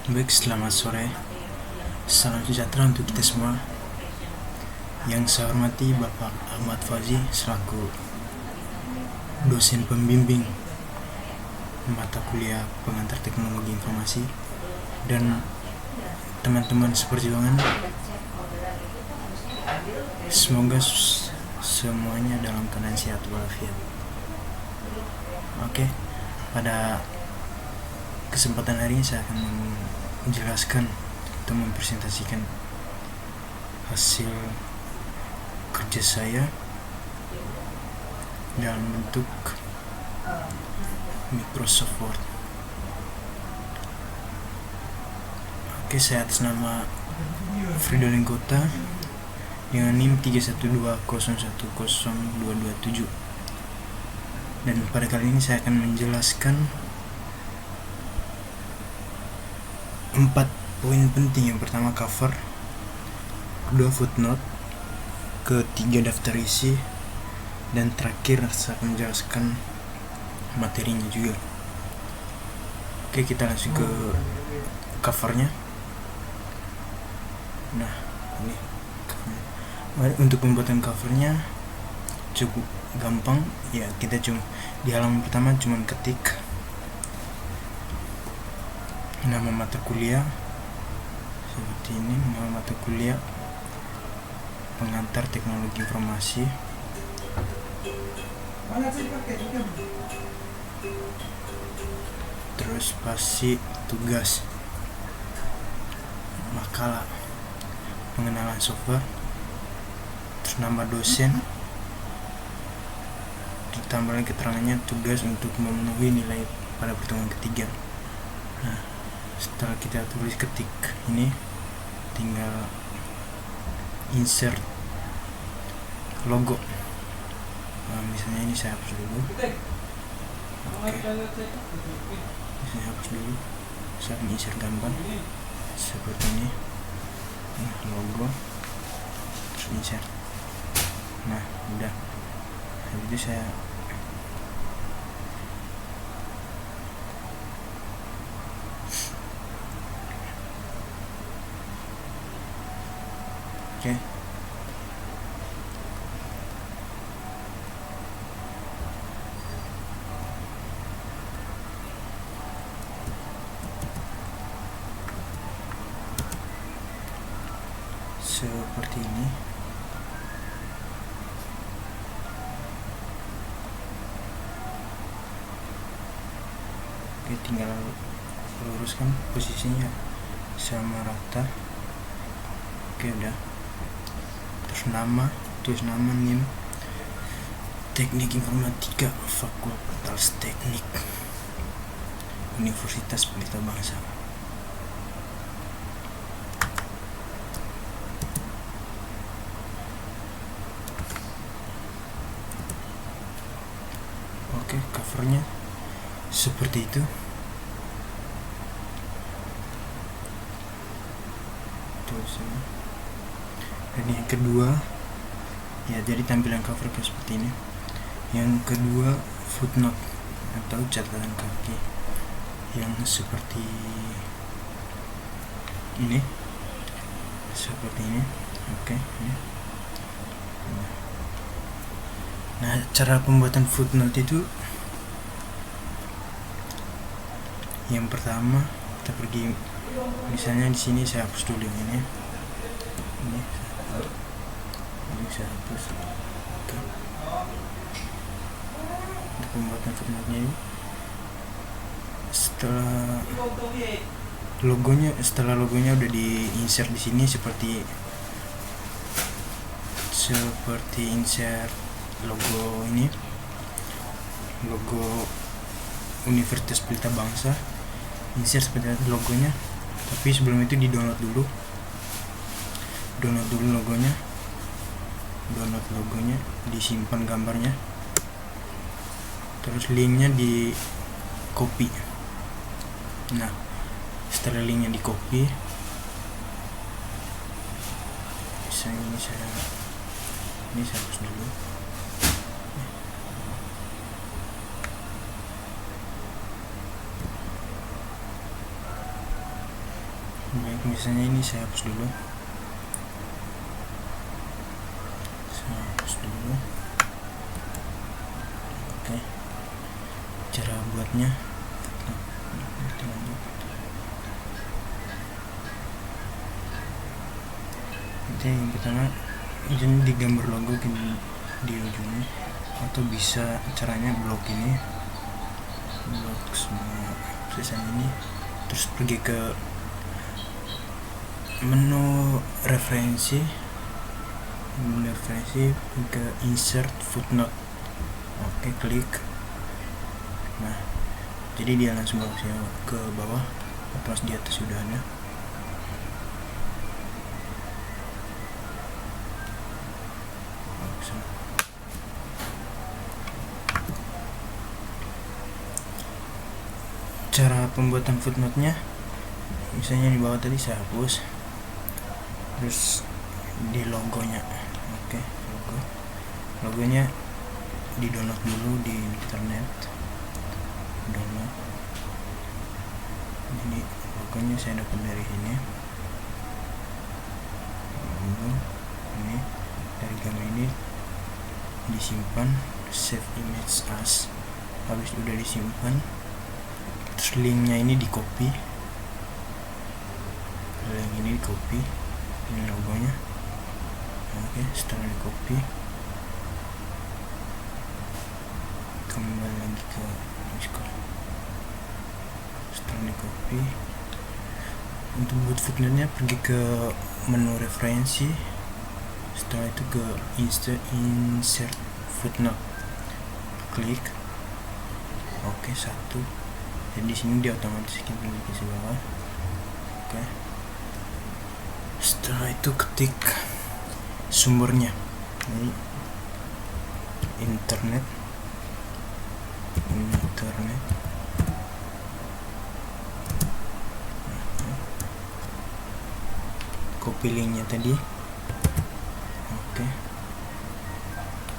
Baik, selamat sore. Salam sejahtera untuk kita semua. Yang saya hormati Bapak Ahmad Fauzi selaku dosen pembimbing mata kuliah pengantar teknologi informasi, dan teman-teman seperjuangan. Semoga semuanya dalam keadaan sehat walafiat. Oke, pada kesempatan hari ini saya akan menjelaskan atau mempresentasikan hasil kerja saya dalam bentuk Microsoft Word. Oke, saya atas nama Fridolin Kota dengan NIM 312010227, dan pada kali ini saya akan menjelaskan 4 poin penting. Yang pertama cover, kedua footnote, ketiga daftar isi, dan terakhir saya akan menjelaskan materinya juga. Oke, kita langsung ke covernya. Nah, ini covernya. Untuk pembuatan covernya cukup gampang ya. Kita cuma di halaman pertama cuma ketik nama mata kuliah seperti ini, nama mata kuliah pengantar teknologi informasi. Terus spasi tugas, makalah, pengenalan software, terus nama dosen, ditambah lagi keterangannya tugas untuk memenuhi nilai pada pertemuan ketiga. Nah, setelah kita tulis ketik ini, tinggal insert logo. Misalnya ini saya hapus dulu. Oke, saya hapus dulu. Saya akan insert gambar seperti ini. Nah, logo, terus insert. Nah, udah. Habis itu saya oke. Seperti ini. Oke, tinggal luruskan posisinya sama rata. Oke, udah. Tulis nama NIM Teknik Informatika Fakultas Teknik Universitas Pelita Bangsa. Oke, covernya seperti itu. Terus dan yang kedua ya, jadi tampilan cover seperti ini. Yang kedua footnote atau catatan kaki yang seperti ini, seperti ini. Oke, ini. Nah, cara pembuatan footnote itu yang pertama kita pergi, misalnya di sini saya hapus dulu yang ini saya hapus. Oke. Untuk pembuatan footnote-nya ini, setelah logonya udah di insert di sini seperti insert logo ini, logo Universitas Pelita Bangsa, insert seperti itu logonya. Tapi sebelum itu di download dulu logonya, disimpan gambarnya, terus linknya di copy. Nah, setelah linknya di copy, misalnya ini saya hapus dulu. Baik, misalnya ini saya hapus dulu. Oke, cara buatnya jadi yang pertama ini digambar logo di ujungnya, atau bisa caranya blok semua tulisan ini, terus pergi ke menu referensi ke insert footnote. Oke, klik. Nah, jadi dia langsung bawa saya ke bawah, pas di atas sudah ada. Cara pembuatan footnote-nya, misalnya di bawah tadi saya hapus, terus di logonya, oke, logonya di download dulu di internet, download. Jadi logonya saya dapat dari sini, logo ini dari gambar ini, disimpan, save image as. Habis udah disimpan, terus linknya ini di copy, link ini di copy, ini logonya. Oke, setelah di copy, kembali lagi ke Discord. Setelah di copy, untuk buat footnote-nya pergi ke menu referensi, setelah itu ke insert footnote, klik. Oke, satu. Jadi di sini dia otomatis kita ke bawah. Oke. Setelah itu ketik sumbernya. Ini internet. Copy linknya tadi. Oke.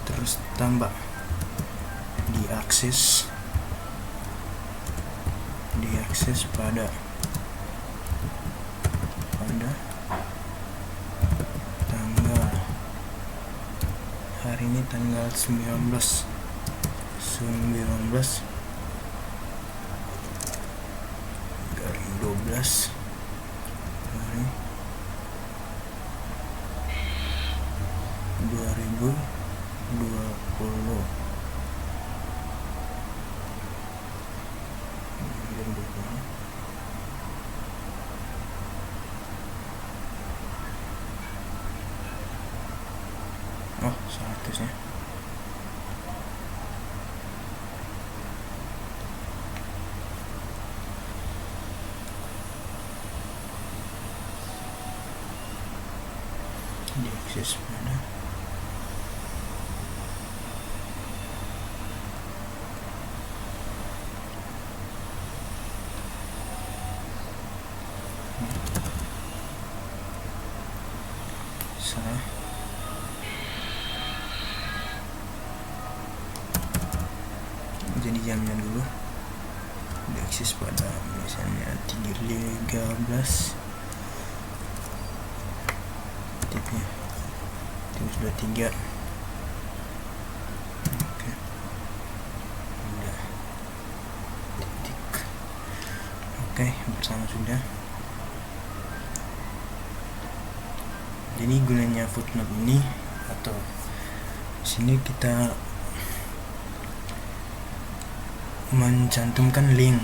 Terus tambah diakses pada tanggal hari ini, tanggal 19 garing 12 hari 2020. Oh, salah tulisnya. Diakses pada salah. Jadi jamnya dulu diakses pada misalnya 13 tipnya 23. Oke, udah titik. Oke, bersama sudah. Jadi gunanya footnote ini, atau sini kita mencantumkan link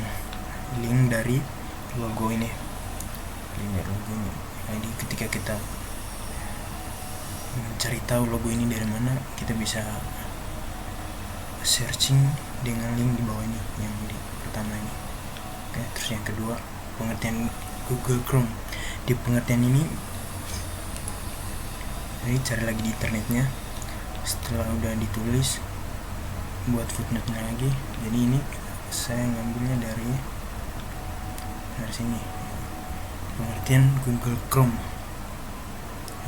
dari logo ini, logonya. Jadi ketika kita mencari tahu logo ini dari mana, kita bisa searching dengan link di bawah ini, yang di pertama ini. Oke, terus yang kedua, pengertian Google Chrome. Di pengertian ini, jadi cari lagi di internetnya. Setelah udah ditulis, buat footnote-nya lagi. Jadi ini saya ngambilnya dari sini, pengertian Google Chrome.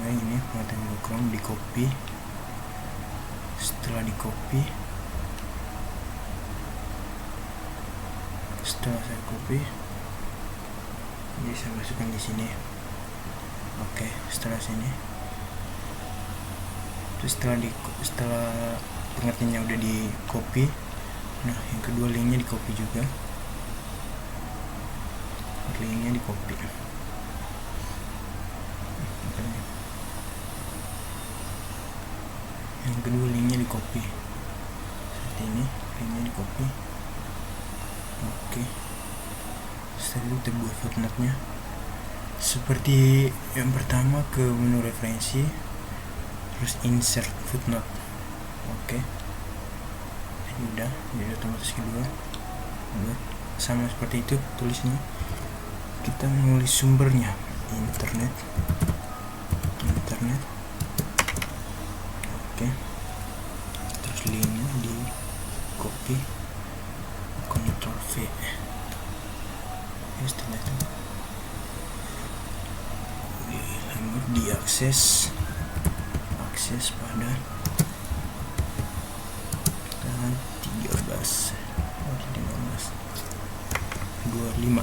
Nah, ini pengertian Google Chrome, di copy. Setelah di copy, setelah saya copy, jadi saya masukkan di sini. Oke, setelah sini, terus setelah pengertiannya udah di copy, nah yang kedua linknya di copy juga, linknya di copy. Yang kedua linknya di copy seperti ini, linknya di copy. Oke, setelah itu kita buat footnote-nya seperti yang pertama, ke menu referensi, terus insert footnote. Oke, ini udah, jadi otomatis kedua sama seperti itu tulisnya. Kita menulis sumbernya internet. Oke, terus linknya di copy, Ctrl V. Setelah itu diakses pada tanggal 25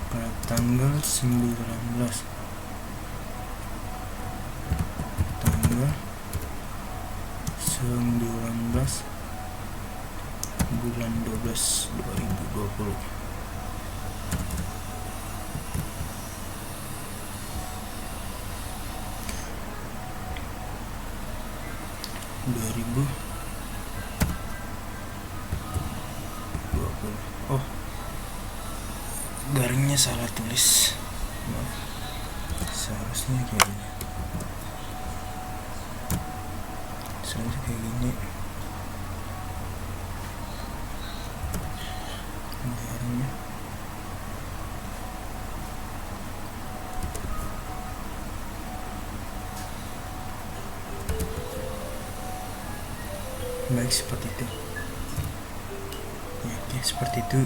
pada tanggal 19 bulan 12 2020. Oh, garingnya salah tulis, maaf. Seharusnya kayak gini, garingnya. Baik, seperti itu ya. Oke, seperti itu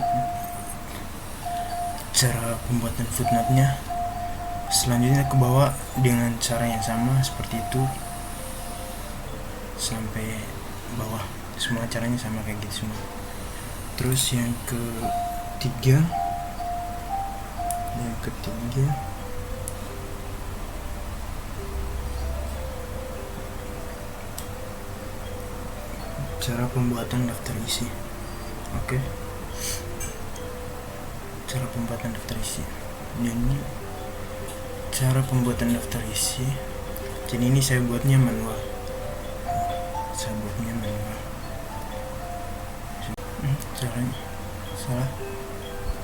cara pembuatan footnote-nya. Selanjutnya ke bawah dengan cara yang sama seperti itu sampai bawah, semua caranya sama kayak gitu semua. Terus yang ketiga cara pembuatan daftar isi. Oke, cara pembuatan daftar isi. Ini cara pembuatan daftar isi. Jadi ini saya buatnya manual.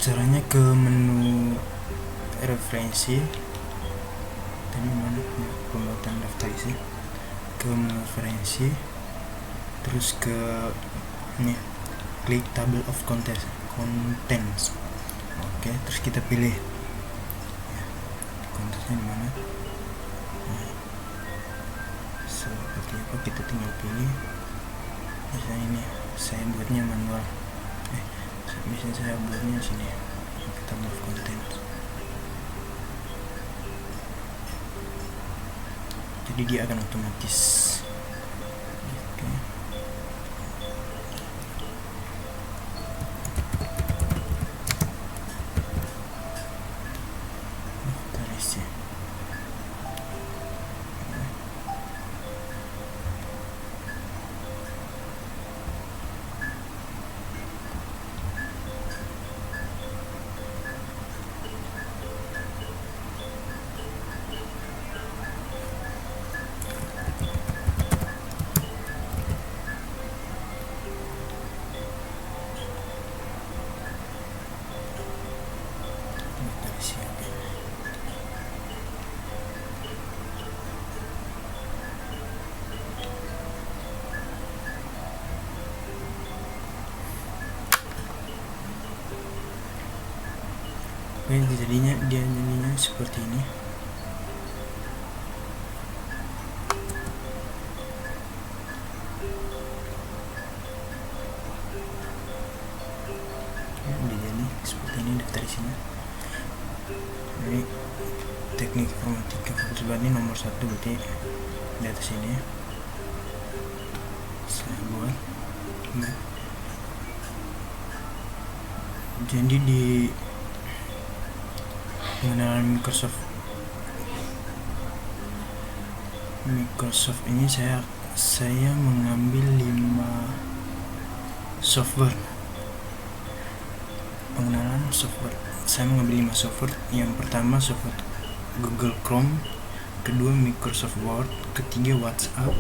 Caranya ke menu referensi. Tadi mana pembuatan daftar isi? Ke menu referensi, terus ke ini, klik table of contents. Oke, terus kita pilih ya, kontennya di mana. Nah, seperti apa kita tinggal pilih. Misalnya ini saya buatnya manual. Misalnya saya buatnya sini, table of contents. Jadi dia akan otomatis. Oke. Oke, jadinya seperti ini. Udah jadi seperti ini daftar isinya. Ini teknik informatika fakultas ini nomor 1, berarti di atas ini saya buat. Jadi di pengenalan Microsoft ini saya mengambil 5 software. Pengenalan software, saya mengambil 5 software. Yang pertama software Google Chrome, kedua Microsoft Word, ketiga WhatsApp,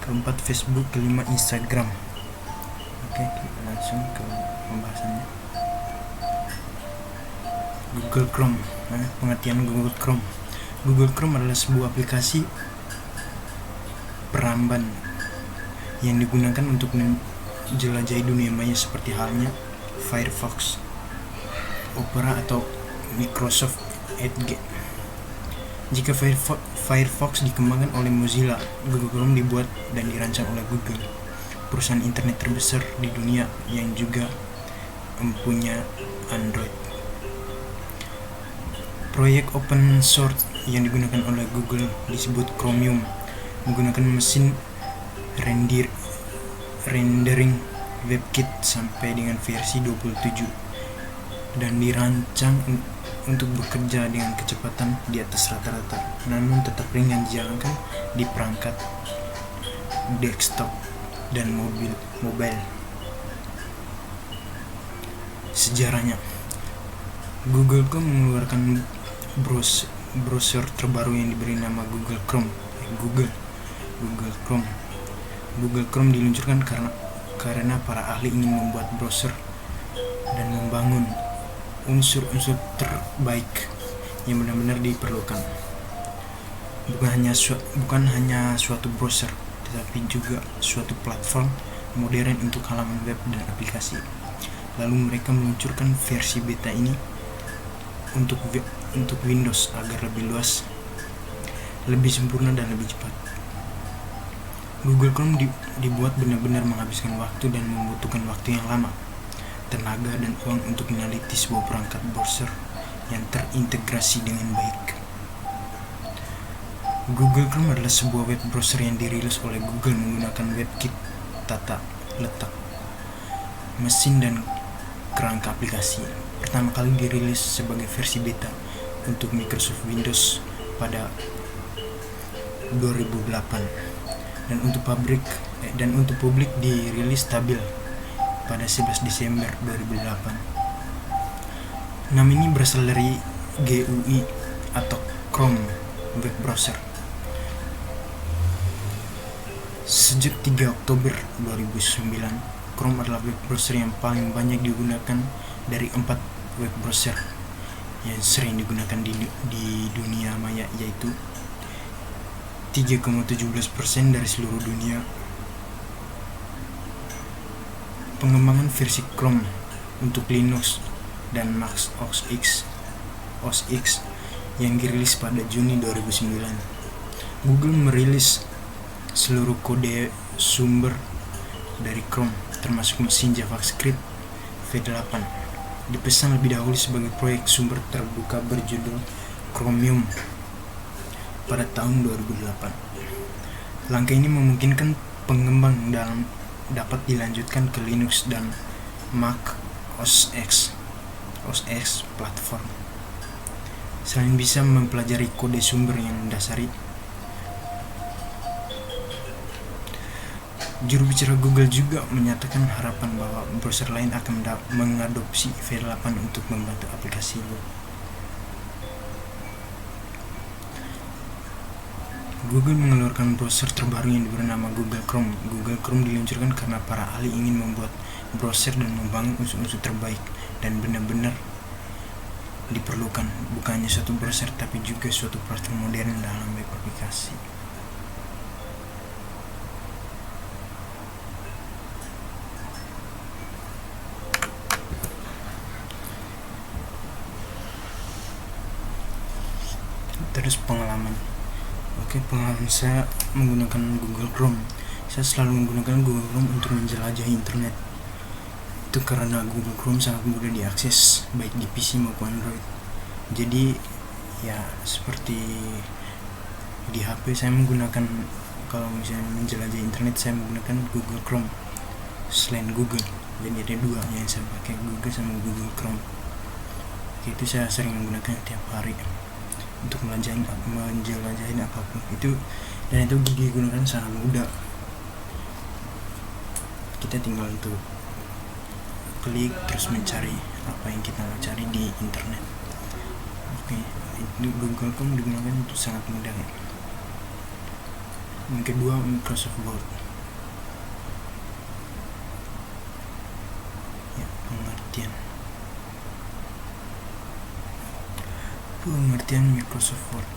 keempat Facebook, kelima Instagram. Oke, kita langsung ke pembahasannya. Google Chrome. Pengertian Google Chrome. Google Chrome adalah sebuah aplikasi peramban yang digunakan untuk menjelajahi dunia maya seperti halnya Firefox, Opera atau Microsoft Edge. Jika Firefox dikembangkan oleh Mozilla, Google Chrome dibuat dan dirancang oleh Google, perusahaan internet terbesar di dunia yang juga mempunyai Android. Proyek open source yang digunakan oleh Google disebut Chromium, menggunakan mesin rendering WebKit sampai dengan versi 27 dan dirancang untuk bekerja dengan kecepatan di atas rata-rata, namun tetap ringan dijalankan di perangkat desktop dan mobile. Sejarahnya, Google mengeluarkan browser terbaru yang diberi nama Google Chrome. Google Chrome diluncurkan karena para ahli ingin membuat browser dan membangun unsur-unsur terbaik yang benar-benar diperlukan. Bukan hanya suatu browser, tetapi juga suatu platform modern untuk halaman web dan aplikasi. Lalu mereka meluncurkan versi beta ini untuk Windows agar lebih luas, lebih sempurna dan lebih cepat. Google Chrome dibuat benar-benar menghabiskan waktu dan membutuhkan waktu yang lama, tenaga dan uang untuk meneliti sebuah perangkat browser yang terintegrasi dengan baik. Google Chrome adalah sebuah web browser yang dirilis oleh Google menggunakan WebKit, tata letak, mesin dan kerangka aplikasi. Pertama kali dirilis sebagai versi beta untuk Microsoft Windows pada 2008 dan untuk publik dirilis stabil pada 11 Desember 2008. Nama ini berasal dari GUI atau Chrome Web Browser. Sejak 3 Oktober 2009, Chrome adalah web browser yang paling banyak digunakan dari 4 web browser yang sering digunakan di dunia maya, yaitu 3,17% dari seluruh dunia. Pengembangan versi Chrome untuk Linux dan Mac OS X yang dirilis pada Juni 2009. Google merilis seluruh kode sumber dari Chrome, termasuk mesin JavaScript V8, dipesan lebih dahulu sebagai proyek sumber terbuka berjudul Chromium pada tahun 2008. Langkah ini memungkinkan pengembang dapat dilanjutkan ke Linux dan Mac OS X platform. Selain bisa mempelajari kode sumber yang mendasari, juru bicara Google juga menyatakan harapan bahwa browser lain akan mengadopsi V8 untuk membantu aplikasi web. Google mengeluarkan browser terbaru yang bernama Google Chrome. Google Chrome diluncurkan karena para ahli ingin membuat browser dan membangun unsur-unsur terbaik dan benar-benar diperlukan, bukan hanya suatu browser tapi juga suatu platform modern dalam web aplikasi. Terus pengalaman saya menggunakan Google Chrome. Saya selalu menggunakan Google Chrome untuk menjelajahi internet. Itu karena Google Chrome sangat mudah diakses baik di PC maupun Android. Jadi ya seperti di HP saya menggunakan, kalau misalnya menjelajahi internet saya menggunakan Google Chrome selain Google. Jadi ada dua yang saya pakai, Google sama Google Chrome. Itu saya sering menggunakan tiap hari untuk menjelajahin apapun itu, dan itu digunakan sangat mudah. Kita tinggal untuk klik terus mencari apa yang kita mau cari di internet. Oke, itu Google Chrome digunakan itu sangat mudah ya. Yang kedua, Microsoft Word. Ya, pengertian Microsoft Word.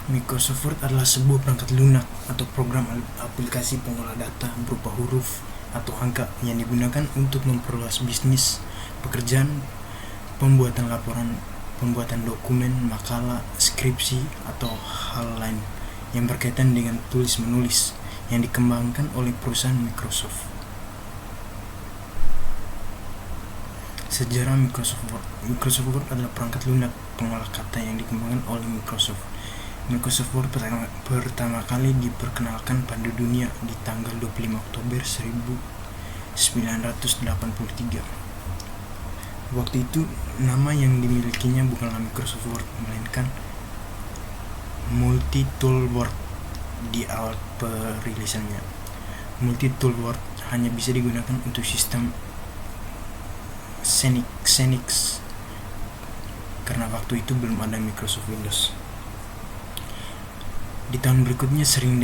Microsoft Word adalah sebuah perangkat lunak atau program aplikasi pengolah data berupa huruf atau angka yang digunakan untuk memperluas bisnis, pekerjaan, pembuatan laporan, pembuatan dokumen, makalah, skripsi, atau hal lain yang berkaitan dengan tulis-menulis yang dikembangkan oleh perusahaan Microsoft. Sejarah Microsoft Word. Microsoft Word adalah perangkat lunak pengolah kata yang dikembangkan oleh Microsoft. Microsoft Word pertama kali diperkenalkan pada dunia di tanggal 25 Oktober 1983. Waktu itu, nama yang dimilikinya bukanlah Microsoft Word, melainkan Multi-Tool Word di awal perilisannya. Multi-Tool Word hanya bisa digunakan untuk sistem Xenix karena waktu itu belum ada Microsoft Windows. Di tahun berikutnya, seiring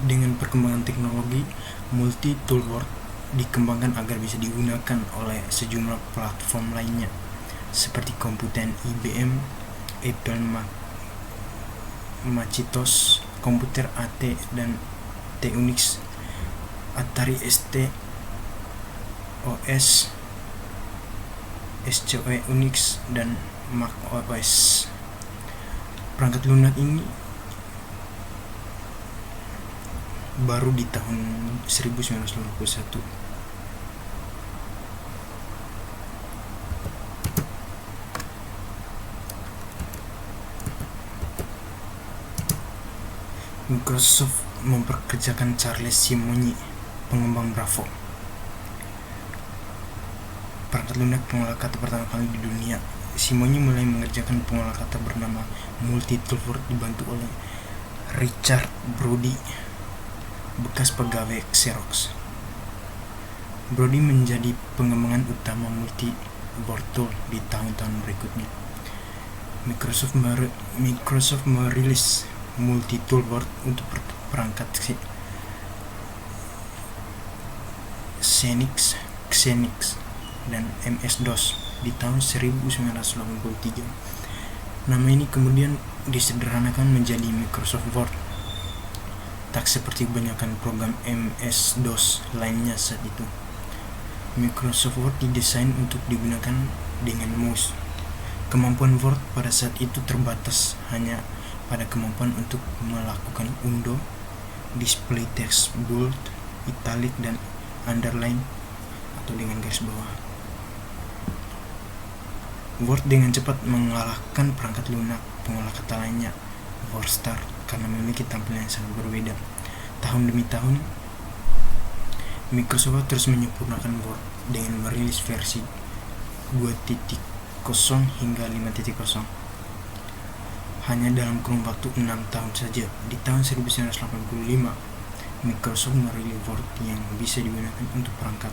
dengan perkembangan teknologi, Multi-Tool Word dikembangkan agar bisa digunakan oleh sejumlah platform lainnya seperti komputer IBM, Apple Macintosh, komputer AT dan TUnix, Atari ST, OS, SCOE Unix, dan Mac OS. Perangkat lunak ini baru di tahun 1951. Microsoft memperkerjakan Charles Simonyi, pengembang Bravo, perangkat lunak pengolah kata pertama kali di dunia. Simonyi mulai mengerjakan pengolah kata bernama Multi-Tool Word dibantu oleh Richard Brody, bekas pegawai Xerox. Brody menjadi pengembangan utama Multi-Word Tool di tahun-tahun berikutnya. Microsoft merilis Multi-Tool Word untuk perangkat Xenix dan MS-DOS di tahun 1983. Nama ini kemudian disederhanakan menjadi Microsoft Word, tak seperti kebanyakan program MS-DOS lainnya saat itu. Microsoft Word didesain untuk digunakan dengan mouse. Kemampuan Word pada saat itu terbatas hanya pada kemampuan untuk melakukan undo, display text bold, italic, dan underline atau dengan garis bawah. Word dengan cepat mengalahkan perangkat lunak pengolah kata lainnya, WordStar, karena memiliki tampilan yang sangat berbeda. Tahun demi tahun, Microsoft terus menyempurnakan Word dengan merilis versi 2.0 hingga 5.0. Hanya dalam kurun waktu 6 tahun saja, di tahun 1985, Microsoft merilis Word yang bisa digunakan untuk perangkat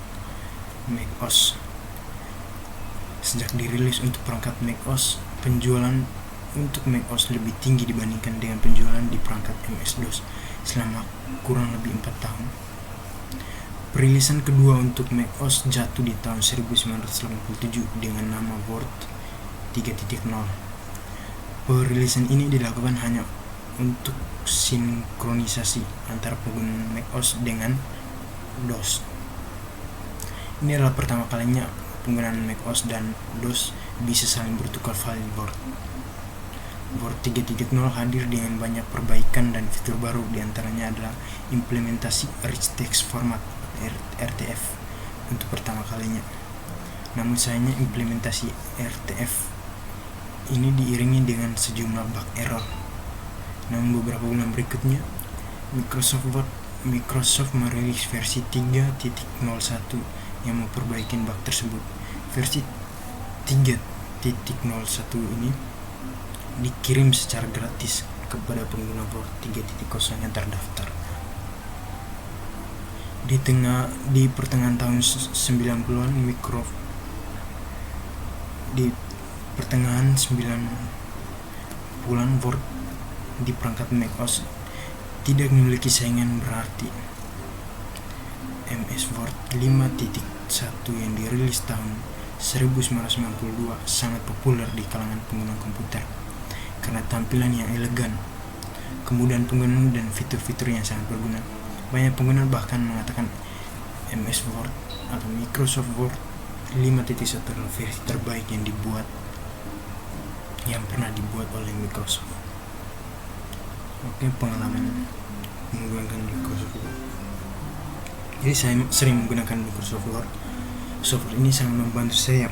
macOS. Sejak dirilis untuk perangkat macOS, penjualan untuk macOS lebih tinggi dibandingkan dengan penjualan di perangkat MS-DOS selama kurang lebih 4 tahun. Perilisan kedua untuk macOS jatuh di tahun 1987 dengan nama Word 3.0. Perilisan ini dilakukan hanya untuk sinkronisasi antara pengguna macOS dengan DOS. Ini adalah pertama kalinya penggunaan macOS dan DOS bisa saling bertukar file Word. Word 3.0 hadir dengan banyak perbaikan dan fitur baru, diantaranya adalah implementasi Rich Text Format (RTF) untuk pertama kalinya. Namun sayangnya implementasi RTF ini diiringi dengan sejumlah bug error. Namun beberapa bulan berikutnya, Microsoft merilis versi 3.01 yang memperbaiki bug tersebut. Versi 3.01 ini dikirim secara gratis kepada pengguna Word 3.0 yang terdaftar. Di pertengahan tahun 90-an, di pertengahan 90-an Word di perangkat macOS tidak memiliki saingan berarti. MS Word 5.1 yang dirilis tahun 1992 sangat populer di kalangan pengguna komputer karena tampilan yang elegan, kemudahan penggunaan, dan fitur-fitur yang sangat berguna. Banyak pengguna bahkan mengatakan MS Word atau Microsoft Word 5.1 adalah versi terbaik yang pernah dibuat oleh Microsoft. Oke, pengalaman menggunakan Microsoft Word. Jadi saya sering menggunakan Microsoft Word. Software ini sangat membantu saya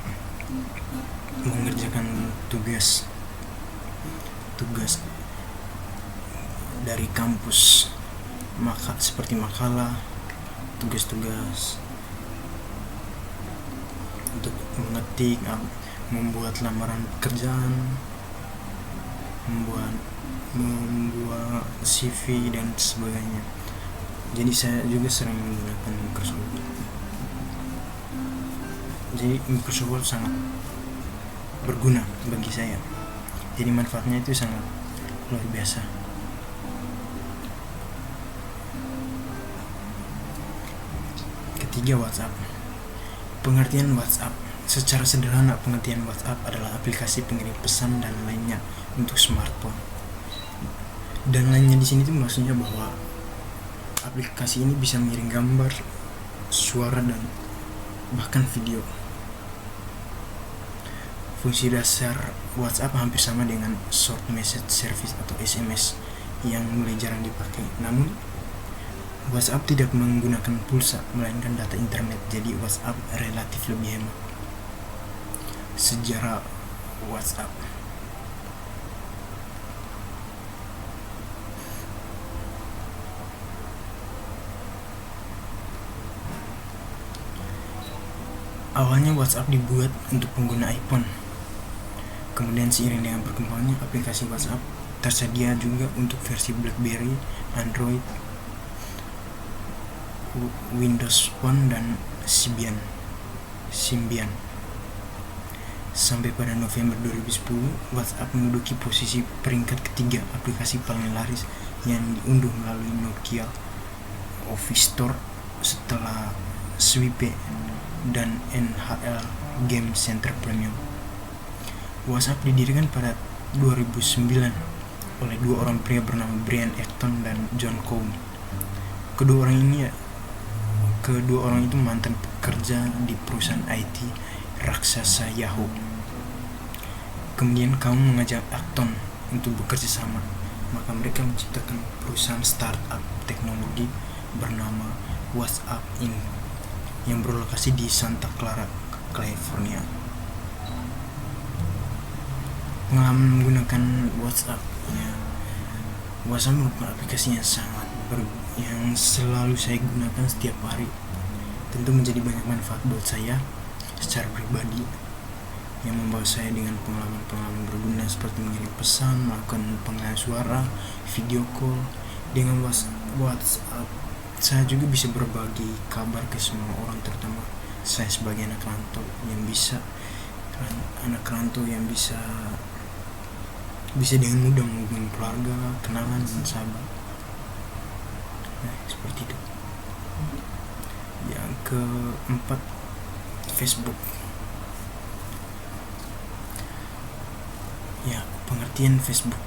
mengerjakan tugas dari kampus, seperti makalah, tugas-tugas untuk mengetik, membuat lamaran pekerjaan, membuat CV dan sebagainya. Jadi saya juga sering menggunakan Microsoft Word. Jadi Microsoft Word sangat berguna bagi saya. Jadi manfaatnya itu sangat luar biasa. Ketiga, WhatsApp. Pengertian WhatsApp. Secara sederhana, pengertian WhatsApp adalah aplikasi pengirim pesan dan lainnya untuk smartphone. Dan lainnya di sini tuh maksudnya bahwa aplikasi ini bisa mengirim gambar, suara, dan bahkan video. Fungsi dasar WhatsApp hampir sama dengan Short Message Service atau SMS yang mulai jarang dipakai. Namun WhatsApp tidak menggunakan pulsa melainkan data internet, jadi WhatsApp relatif lebih hemat. Sejarah WhatsApp. Awalnya WhatsApp dibuat untuk pengguna iPhone. Kemudian seiring dengan perkembangannya aplikasi WhatsApp tersedia juga untuk versi BlackBerry, Android, Windows Phone, dan Symbian. Sampai pada November 2010, WhatsApp menduduki posisi peringkat ketiga aplikasi paling laris yang diunduh melalui Nokia Office Store setelah Swipe dan NHL Game Center Premium. WhatsApp didirikan pada 2009 oleh dua orang pria bernama Brian Acton dan John Cohn. Kedua orang itu mantan pekerja di perusahaan IT raksasa Yahoo. Kemudian kaum mengajak Acton untuk bekerja sama, maka mereka menciptakan perusahaan startup teknologi bernama WhatsApp Inc. yang berlokasi di Santa Clara, California. Pengalaman menggunakan WhatsApp merupakan aplikasi yang selalu saya gunakan setiap hari. Tentu menjadi banyak manfaat buat saya secara pribadi, yang membawa saya dengan pengalaman berguna seperti mengirim pesan, melakukan panggilan suara, video call. Dengan WhatsApp saya juga bisa berbagi kabar ke semua orang, terutama saya sebagai anak rantau yang bisa dengan mudah menghubungi keluarga, kenalan, dan sahabat. Seperti itu. Yang keempat, Facebook. Pengertian Facebook.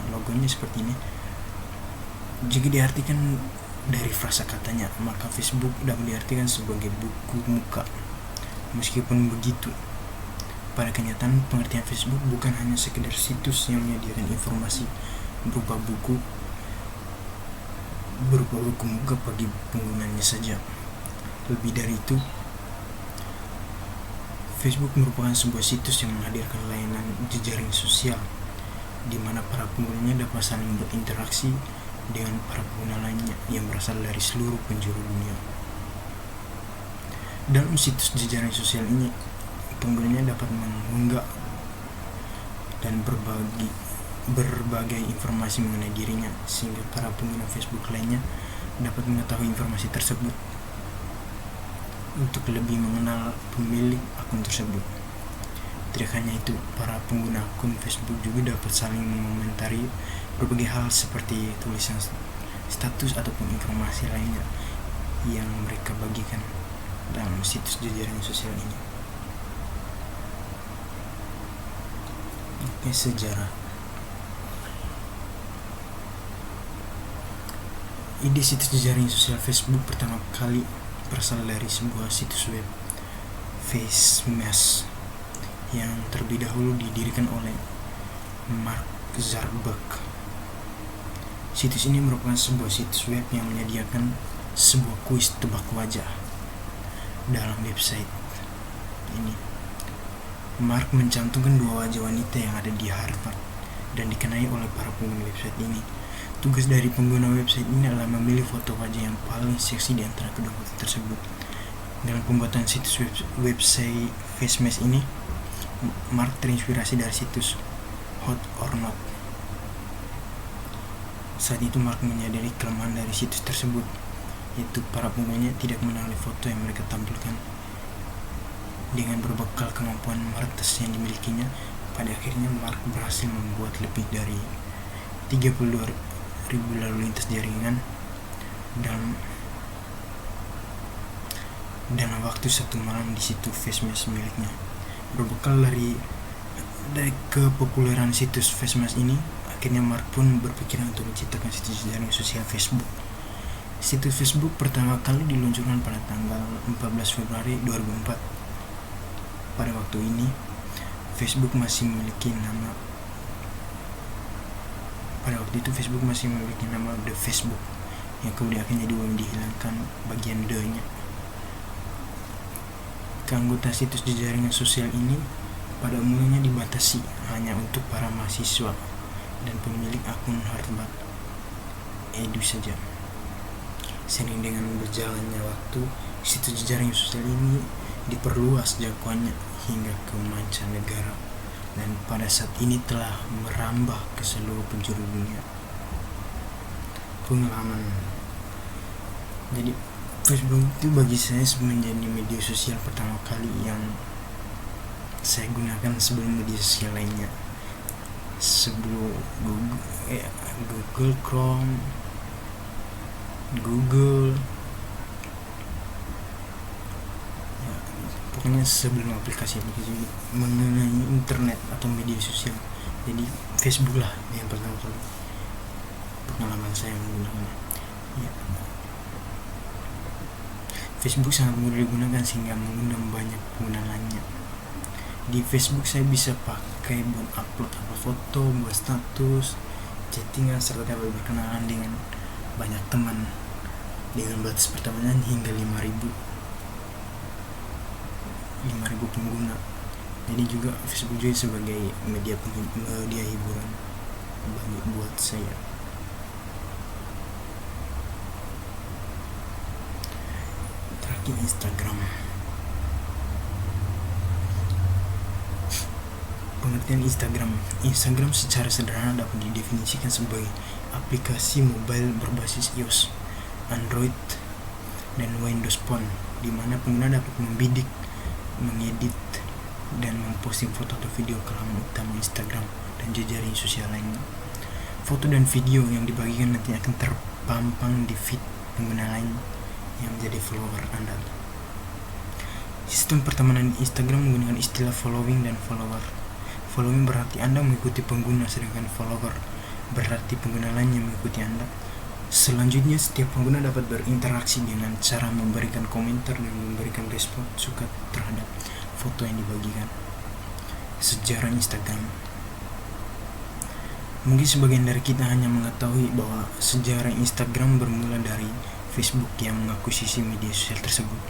Logonya seperti ini. Jika diartikan dari frasa katanya, maka Facebook dapat diartikan sebagai buku muka. Meskipun begitu, Pada kenyataan, pengertian Facebook bukan hanya sekedar situs yang menyediakan informasi berupa buku muka bagi penggunanya saja. Lebih dari itu, Facebook merupakan sebuah situs yang menghadirkan layanan jejaring sosial di mana para penggunanya dapat saling berinteraksi dengan para pengguna lainnya yang berasal dari seluruh penjuru dunia. Dalam situs jejaring sosial ini, penggunanya dapat mengunggah dan berbagai informasi mengenai dirinya, sehingga para pengguna Facebook lainnya dapat mengetahui informasi tersebut untuk lebih mengenal pemilik akun tersebut. Tidak hanya itu, para pengguna akun Facebook juga dapat saling mengomentari berbagai hal seperti tulisan status ataupun informasi lainnya yang mereka bagikan dalam situs jejaring sosial ini. Oke, sejarah. Ide situs jejaring sosial Facebook pertama kali berasal dari sebuah situs web, FaceMash, yang terlebih dahulu didirikan oleh Mark Zuckerberg. Situs ini merupakan sebuah situs web yang menyediakan sebuah kuis tebak wajah. Dalam website ini, Mark mencantumkan 2 wajah wanita yang ada di Harvard dan dikenai oleh para pengguna website ini. Tugas dari pengguna website ini adalah memilih foto wajah yang paling seksi di antara kedua foto tersebut. Dalam pembuatan situs website FaceMash ini, Mark terinspirasi dari situs Hot or Not. Saat itu Mark menyadari kelemahan dari situs tersebut, yaitu para penggunanya tidak mengenali foto yang mereka tampilkan. Dengan berbekal kemampuan meretas yang dimilikinya, pada akhirnya Mark berhasil membuat lebih dari 32.000 lalu lintas jaringan dalam waktu 1 malam di situs FaceMash miliknya. Berbekal dari kepopuleran situs FaceMash ini, akhirnya Mark pun berpikiran untuk menciptakan situs jaringan sosial Facebook. Situs Facebook pertama kali diluncurkan pada tanggal 14 Februari 2004. Pada waktu ini, Facebook masih memiliki nama The Facebook, yang kemudian akhirnya dihilangkan bagian D-nya. Keanggotaan situs jejaring sosial ini pada umumnya dibatasi hanya untuk para mahasiswa dan pemilik akun Harvard Edu saja. Seiring dengan berjalannya waktu, situs jejaring sosial ini diperluas jangkauannya hingga ke mancanegara, dan pada saat ini telah merambah ke seluruh penjuru dunia. Pengalaman. Jadi Facebook itu bagi saya menjadi media sosial pertama kali yang saya gunakan sebelum media sosial lainnya. Sebelum Google Chrome, Google, pokoknya sebelum aplikasi mengenai internet atau media sosial. Jadi Facebook lah yang pertama kali pengalaman saya menggunakannya. Ya. Facebook sangat mudah digunakan sehingga mengundang banyak pengguna lainnya. Di Facebook saya bisa pakai buat upload foto, buat status, chattingan, serta dapat berkenalan dengan banyak teman dengan batas pertemanan hingga 5.000 pengguna. Jadi juga Facebook juga sebagai media hiburan buat saya. Terakhir, Instagram. Pengertian Instagram secara sederhana dapat didefinisikan sebagai aplikasi mobile berbasis iOS, Android, dan Windows Phone, di mana pengguna dapat membidik, mengedit, dan memposting foto atau video ke laman utama Instagram dan jejaring sosial lainnya. Foto dan video yang dibagikan nanti akan terpampang di feed pengguna lain yang menjadi follower Anda. Sistem pertemanan di Instagram menggunakan istilah following dan follower. Following berarti Anda mengikuti pengguna, sedangkan follower berarti pengguna lain yang mengikuti Anda. Selanjutnya, setiap pengguna dapat berinteraksi dengan cara memberikan komentar dan memberikan respon suka terhadap foto yang dibagikan. sejarah Instagram. Mungkin sebagian dari kita hanya mengetahui bahwa sejarah Instagram bermula dari Facebook yang mengakuisisi media sosial tersebut.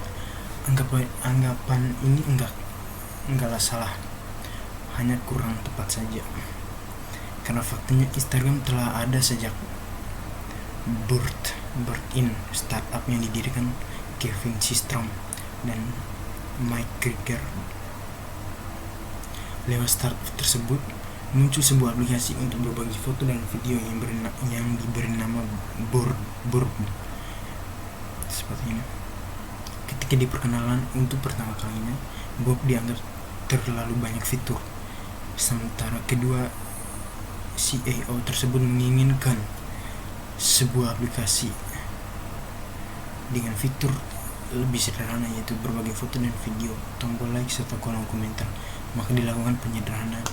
Anggapan ini enggaklah salah, hanya kurang tepat saja. Karena faktanya Instagram telah ada sejak birth-in startup yang didirikan Kevin Systrom dan Mike Krieger. Lewat startup tersebut muncul sebuah aplikasi untuk berbagi foto dan video yang diberi nama Burp. Seperti ini. Ketika diperkenalan untuk pertama kalinya, Burp dianggap terlalu banyak fitur. Sementara kedua CEO tersebut menginginkan sebuah aplikasi dengan fitur lebih sederhana, yaitu berbagi foto dan video, tombol like serta kolom komentar. Maka dilakukan penyederhanaan,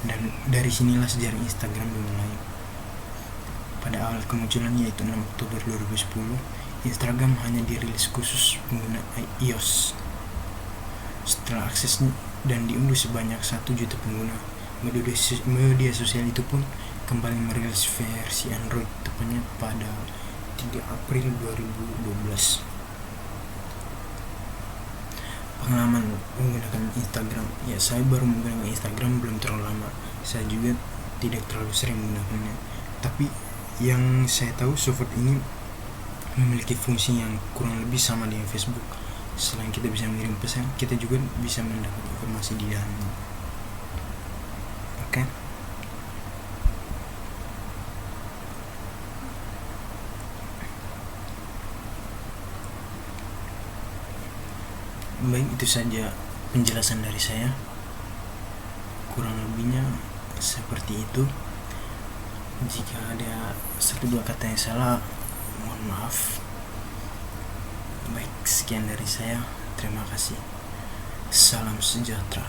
dan dari sinilah sejarah Instagram dimulai. Pada awal kemunculannya yaitu 6 Oktober 2010, Instagram hanya dirilis khusus pengguna iOS. Setelah aksesnya dan diunduh sebanyak 1 juta pengguna, media sosial itu pun kembali merilis versi Android, tepatnya pada 3 April 2012. Pengalaman menggunakan Instagram, ya saya baru menggunakan Instagram belum terlalu lama. Saya juga tidak terlalu sering menggunakannya. Tapi yang saya tahu, software ini memiliki fungsi yang kurang lebih sama dengan Facebook. Selain kita bisa mengirim pesan, kita juga bisa mendapat informasi di dalamnya. Oke. Baik, itu saja penjelasan dari saya. Kurang lebihnya seperti itu. Jika ada 1-2 kata yang salah, mohon maaf. Baik, sekian dari saya. Terima kasih. Salam sejahtera.